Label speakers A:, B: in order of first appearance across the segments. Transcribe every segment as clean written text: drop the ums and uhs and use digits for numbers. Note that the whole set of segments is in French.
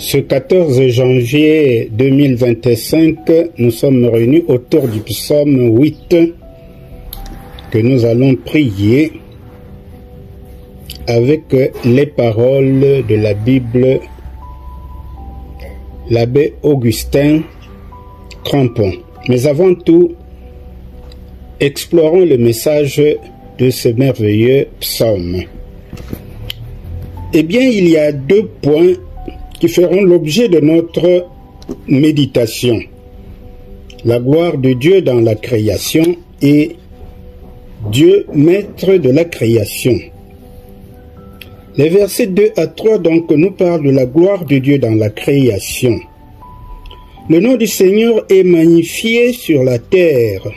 A: Ce 14 janvier 2025, nous sommes réunis autour du psaume 8 que nous allons prier avec les paroles de la Bible, l'abbé Augustin Crampon. Mais avant tout, explorons le message de ce merveilleux psaume. Eh bien, il y a deux points qui feront l'objet de notre méditation. La gloire de Dieu dans la création et Dieu maître de la création. Les versets 2 à 3 donc nous parlent de la gloire de Dieu dans la création. Le nom du Seigneur est magnifié sur la terre.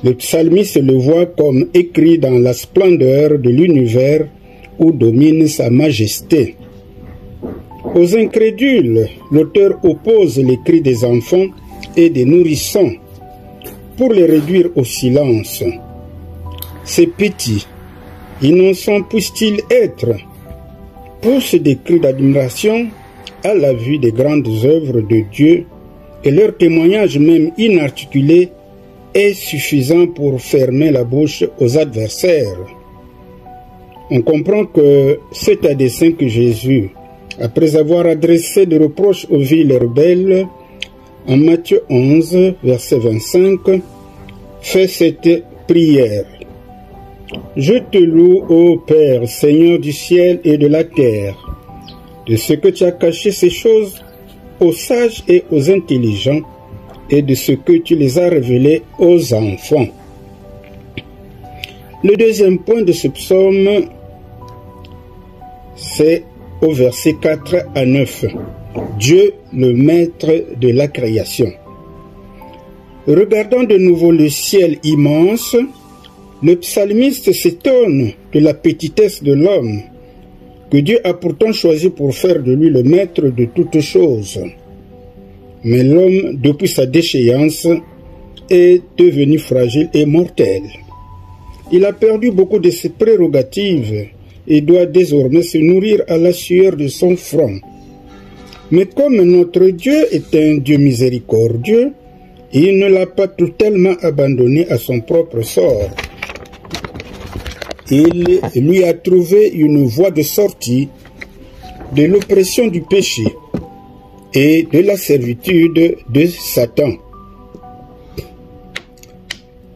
A: Le psalmiste le voit comme écrit dans la splendeur de l'univers où domine sa majesté. Aux incrédules, l'auteur oppose les cris des enfants et des nourrissons pour les réduire au silence. Ces petits, innocents puissent-ils être, poussent des cris d'admiration à la vue des grandes œuvres de Dieu, et leur témoignage même inarticulé est suffisant pour fermer la bouche aux adversaires. On comprend que c'est à dessein que Jésus, après avoir adressé des reproches aux villes rebelles, en Matthieu 11, verset 25, fait cette prière. Je te loue, ô Père, Seigneur du ciel et de la terre, de ce que tu as caché ces choses aux sages et aux intelligents, et de ce que tu les as révélées aux enfants. Le deuxième point de ce psaume, c'est au verset 4 à 9. Dieu, le maître de la création. Regardant de nouveau le ciel immense, le psalmiste s'étonne de la petitesse de l'homme, que Dieu a pourtant choisi pour faire de lui le maître de toutes choses. Mais l'homme, depuis sa déchéance, est devenu fragile et mortel. Il a perdu beaucoup de ses prérogatives et doit désormais se nourrir à la sueur de son front. Mais comme notre Dieu est un Dieu miséricordieux, il ne l'a pas totalement abandonné à son propre sort. Il lui a trouvé une voie de sortie de l'oppression du péché et de la servitude de Satan,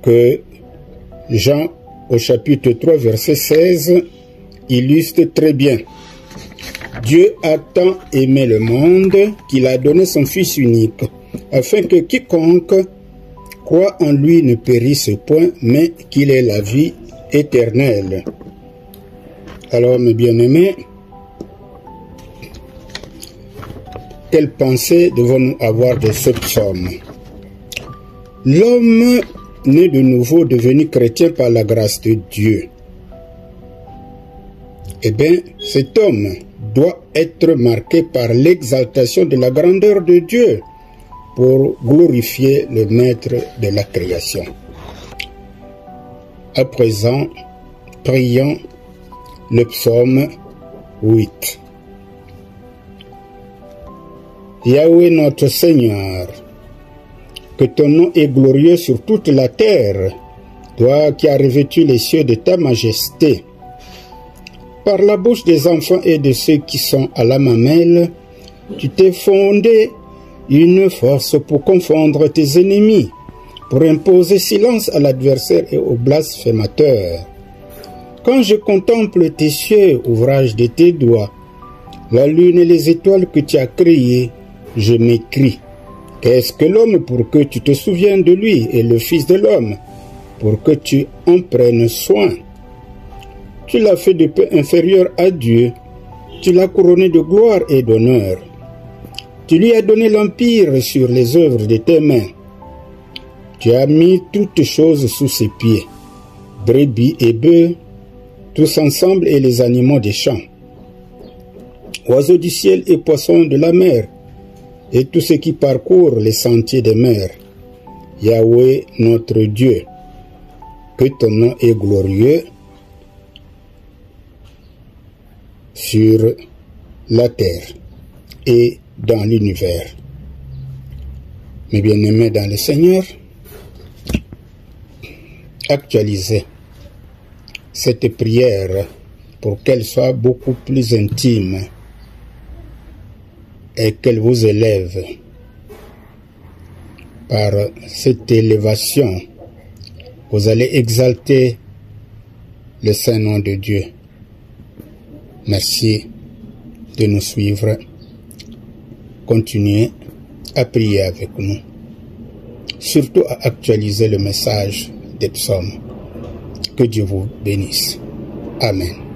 A: que Jean au chapitre 3 verset 16 illustre très bien. Dieu a tant aimé le monde qu'il a donné son Fils unique, afin que quiconque croit en lui ne périsse point, mais qu'il ait la vie éternelle. Alors, mes bien-aimés, quelle pensée devons-nous avoir de ce psaume? L'homme né de nouveau, devenu chrétien par la grâce de Dieu, eh bien, cet homme doit être marqué par l'exaltation de la grandeur de Dieu pour glorifier le maître de la création. À présent, prions le psaume 8. Yahweh notre Seigneur, que ton nom est glorieux sur toute la terre, toi qui as revêtu les cieux de ta majesté. Par la bouche des enfants et de ceux qui sont à la mamelle, tu t'es fondé une force pour confondre tes ennemis, pour imposer silence à l'adversaire et au blasphémateur. Quand je contemple tes cieux, ouvrage de tes doigts, la lune et les étoiles que tu as créées, je m'écrie. Qu'est-ce que l'homme pour que tu te souviennes de lui, et le Fils de l'homme pour que tu en prennes soin? Tu l'as fait de peu inférieur à Dieu, tu l'as couronné de gloire et d'honneur. Tu lui as donné l'empire sur les œuvres de tes mains. Tu as mis toutes choses sous ses pieds, brebis et bœufs, tous ensemble et les animaux des champs, oiseaux du ciel et poissons de la mer, et tous ceux qui parcourent les sentiers des mers. Yahweh notre Dieu, que ton nom est glorieux sur la terre. et dans l'univers. Mes bien-aimés dans le Seigneur, actualisez cette prière pour qu'elle soit beaucoup plus intime et qu'elle vous élève par cette élévation. Vous allez exalter le Saint-Nom de Dieu. Merci de nous suivre. Continuez à prier avec nous. Surtout à actualiser le message des psaumes. Que Dieu vous bénisse. Amen.